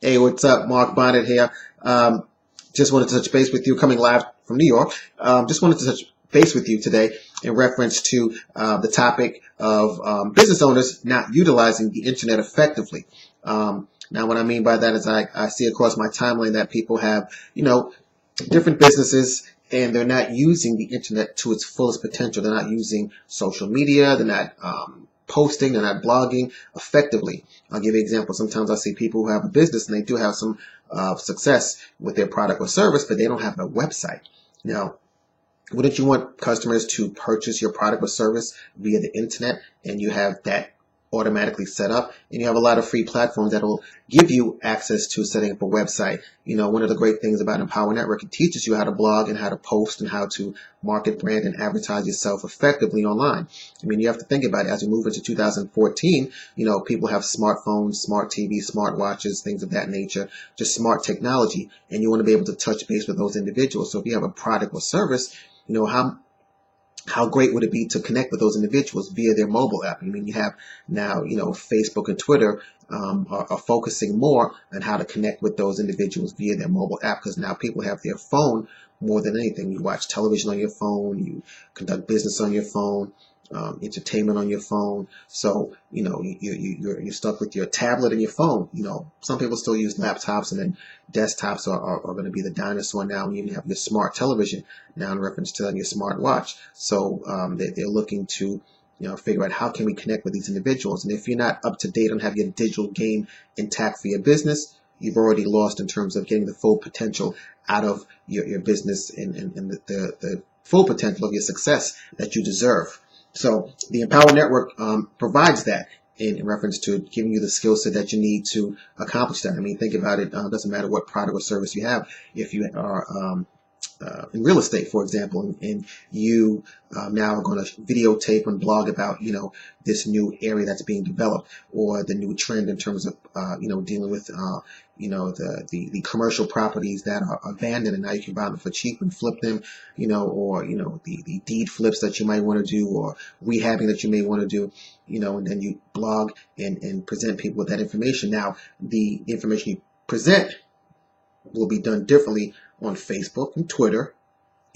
Hey, what's up? Mark Bonnet here. Just wanted to touch base with you, coming live from New York. Just wanted to touch base with you today in reference to the topic of business owners not utilizing the internet effectively. Now, what I mean by that is I see across my timeline that people have, different businesses and they're not using the internet to its fullest potential. They're not using social media. They're not posting. They're not blogging effectively. I'll give you an example. Sometimes I see people who have a business and they do have some success with their product or service, but they don't have a website. Now, wouldn't you want customers to purchase your product or service via the internet, and you have that automatically set up, and you have a lot of free platforms that will give you access to setting up a website. One of the great things about Empower Network, it teaches you how to blog and how to post and how to market, brand, and advertise yourself effectively online. You have to think about it. As we move into 2014, people have smartphones, smart TVs, smart watches, things of that nature, just smart technology, and you want to be able to touch base with those individuals. So if you have a product or service, how great would it be to connect with those individuals via their mobile app? You have now, Facebook and Twitter are focusing more on how to connect with those individuals via their mobile app, because now people have their phone more than anything. You watch television on your phone, you conduct business on your phone, entertainment on your phone. So, you're stuck with your tablet and your phone. Some people still use laptops, and then desktops are going to be the dinosaur now. And you have your smart television now in reference to your smart watch. So they're looking to figure out how can we connect with these individuals. And if you're not up to date on have your digital game intact for your business, you've already lost in terms of getting the full potential out of your business and the full potential of your success that you deserve. So the Empower Network provides that in reference to giving you the skill set that you need to accomplish that. Think about it. It doesn't matter what product or service you have. If you are in real estate, for example, and you now are going to videotape and blog about, this new area that's being developed, or the new trend in terms of, dealing with, the commercial properties that are abandoned, and now you can buy them for cheap and flip them, or, the deed flips that you might want to do, or rehabbing that you may want to do, and then you blog and present people with that information. Now, the information you present will be done differently on Facebook and Twitter,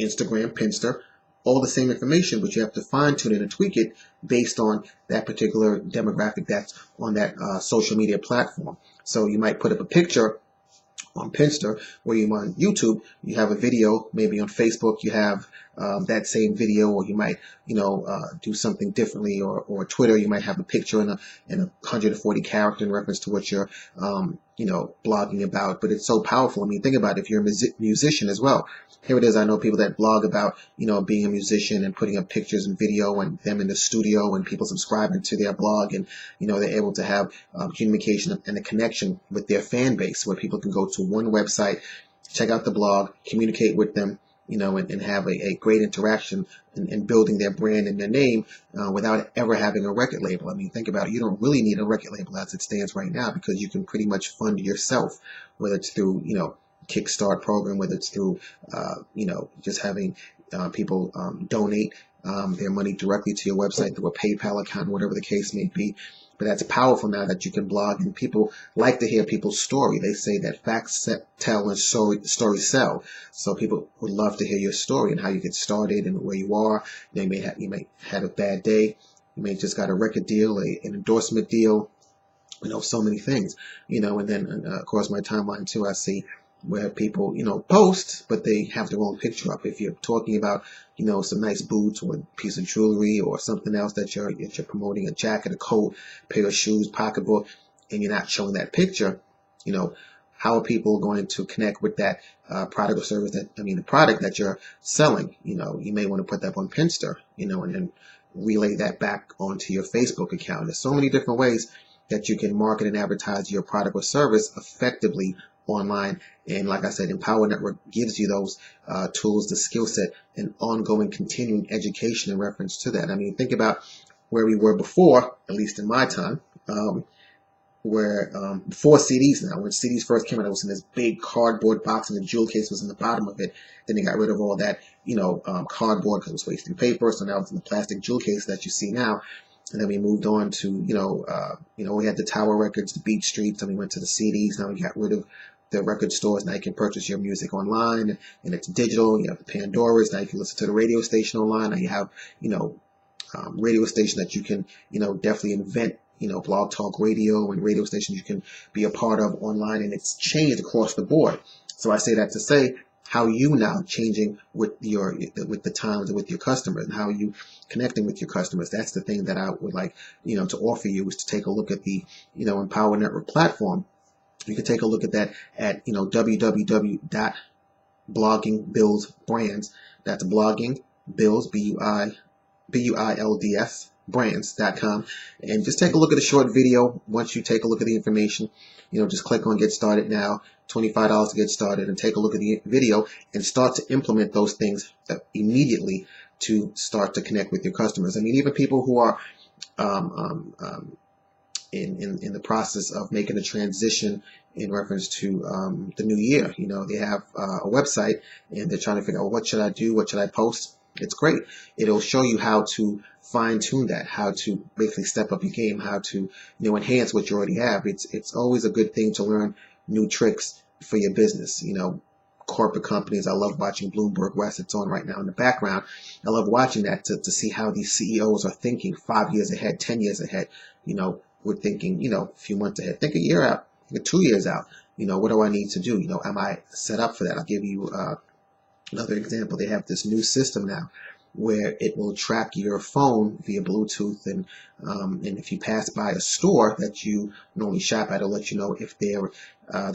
Instagram, Pinterest, all the same information, but you have to fine tune it and tweak it based on that particular demographic that's on that social media platform. So you might put up a picture on Pinterest, or you on YouTube, you have a video. Maybe on Facebook you have that same video, or you might do something differently, or Twitter you might have a picture in a 140 character in reference to what you're blogging about. But it's so powerful. Think about it. If you're a musician as well, here it is. I know people that blog about being a musician and putting up pictures and video and them in the studio, and people subscribing to their blog, and they're able to have communication and a connection with their fan base, where people can go to one website, check out the blog, communicate with them, and have a great interaction in building their brand and their name without ever having a record label. Think about it. You don't really need a record label as it stands right now, because you can pretty much fund yourself, whether it's through, Kickstart program, whether it's through, just having people donate their money directly to your website through a PayPal account, whatever the case may be. But that's powerful now that you can blog, and people like to hear people's story. They say that facts tell and stories sell. So people would love to hear your story and how you get started and where you are. You may have a bad day. You may just got a record deal, an endorsement deal, so many things, and then of course my timeline too, I see where people, post, but they have their own picture up. If you're talking about, some nice boots or a piece of jewelry or something else that you're promoting, a jacket, a coat, pair of shoes, pocketbook, and you're not showing that picture, how are people going to connect with that product or service the product that you're selling? You may want to put that up on Pinterest, and then relay that back onto your Facebook account. There's so many different ways that you can market and advertise your product or service effectively online. And like I said, Empower Network gives you those tools, the skill set, and ongoing continuing education in reference to that. Think about where we were before, at least in my time, where before CDs. Now, when CDs first came out, it was in this big cardboard box, and the jewel case was in the bottom of it. Then they got rid of all that, cardboard, because it was wasting paper. So now it's in the plastic jewel case that you see now. And then we moved on to, we had the Tower Records, the Beat Streets, and we went to the CDs. Now we got rid of the record stores. Now you can purchase your music online, and it's digital. You have the Pandoras. Now you can listen to the radio station online. Now you have, radio station that you can, definitely invent, blog talk radio and radio stations you can be a part of online, and it's changed across the board. So I say that to say, how you now changing with the times and with your customers, and how you connecting with your customers. That's the thing that I would like, to offer you, is to take a look at the, Empower Network platform. You can take a look at that at, www.bloggingbuildsbrands. That's blogging builds, BUILDS brands.com, and just take a look at a short video. Once you take a look at the information, just click on get started now, $25 to get started, and take a look at the video and start to implement those things immediately to start to connect with your customers. I mean, even people who are in the process of making a transition in reference to the new year, they have a website and they're trying to figure out, what should I do? What should I post? It's great. It'll show you how to fine tune that, how to basically step up your game, how to, enhance what you already have. It's always a good thing to learn new tricks for your business. Corporate companies, I love watching Bloomberg West. It's on right now in the background. I love watching that to see how these CEOs are thinking 5 years ahead, 10 years ahead. We're thinking, a few months ahead. Think a year out, think 2 years out. What do I need to do? Am I set up for that? I'll give you another example. They have this new system now where it will track your phone via Bluetooth, and if you pass by a store that you normally shop at, it'll let you know if they're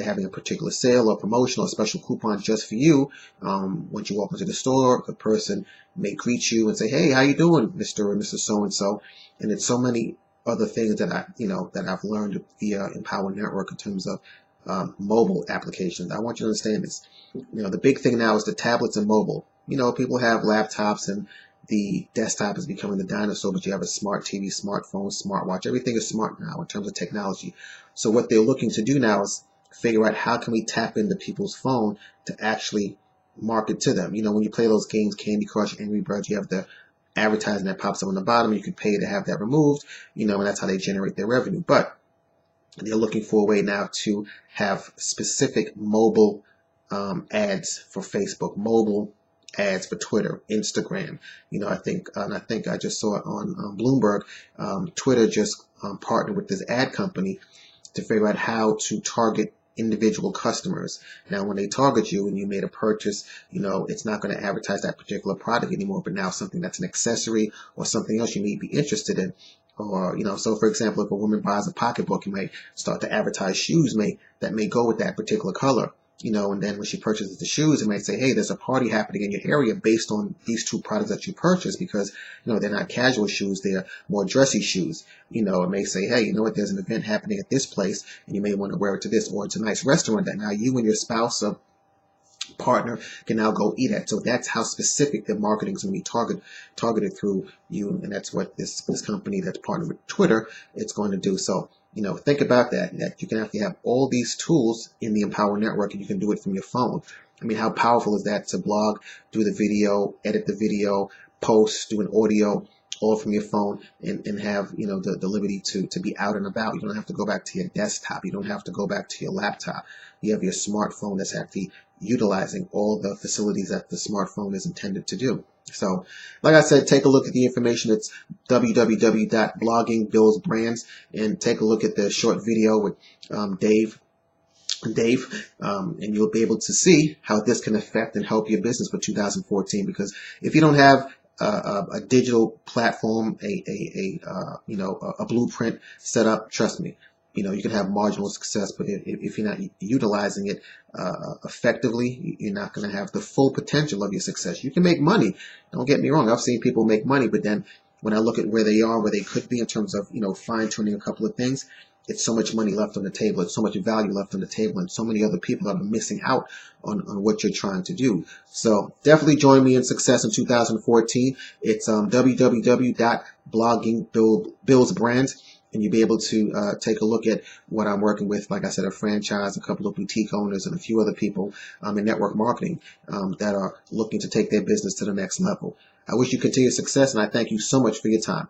having a particular sale or promotion or special coupons just for you. Once you walk into the store, the person may greet you and say, "Hey, how you doing, Mr. or Mrs. So-and-so?" And it's so many other things that I've learned via Empower Network in terms of mobile applications. I want you to understand this. The big thing now is the tablets and mobile. People have laptops and the desktop is becoming the dinosaur, but you have a smart TV, smartphone, smartwatch. Everything is smart now in terms of technology. So what they're looking to do now is figure out, how can we tap into people's phone to actually market to them. When you play those games, Candy Crush, Angry Birds, you have the advertising that pops up on the bottom. You can pay to have that removed, and that's how they generate their revenue. But they're looking for a way now to have specific mobile ads for Facebook, mobile ads for Twitter, Instagram. I think I just saw it on Bloomberg. Twitter just partnered with this ad company to figure out how to target individual customers. Now, when they target you and you made a purchase, it's not going to advertise that particular product anymore, but now something that's an accessory or something else you may be interested in. Or, so for example, if a woman buys a pocketbook, you might start to advertise shoes that may go with that particular color. And then when she purchases the shoes, it might say, "Hey, there's a party happening in your area based on these two products that you purchased," because, they're not casual shoes, they're more dressy shoes. It may say, "Hey, there's an event happening at this place and you may want to wear it to this," or it's a nice restaurant that now you and your spouse or partner can now go eat at. So that's how specific their marketing is going to be targeted through you, and that's what this company that's partnered with Twitter, it's going to do. So think about that you can actually have all these tools in the Empower Network, and you can do it from your phone. I mean, how powerful is that, to blog, do the video, edit the video, post, do an audio, all from your phone, and have the liberty to be out and about. You don't have to go back to your desktop. You don't have to go back to your laptop. You have your smartphone that's actually utilizing all the facilities that the smartphone is intended to do. So, like I said, take a look at the information. It's www.bloggingbuildsbrands, and take a look at the short video with Dave, and you'll be able to see how this can affect and help your business for 2014. Because if you don't have a digital platform, a blueprint set up, trust me, you can have marginal success, but if you're not utilizing it effectively, you're not going to have the full potential of your success. You can make money. Don't get me wrong. I've seen people make money, but then when I look at where they are, where they could be in terms of, fine-tuning a couple of things, it's so much money left on the table. It's so much value left on the table, and so many other people are missing out on what you're trying to do. So definitely join me in success in 2014. It's www.bloggingbuildsbrands. And you'll be able to take a look at what I'm working with. Like I said, a franchise, a couple of boutique owners, and a few other people in network marketing that are looking to take their business to the next level. I wish you continued success, and I thank you so much for your time.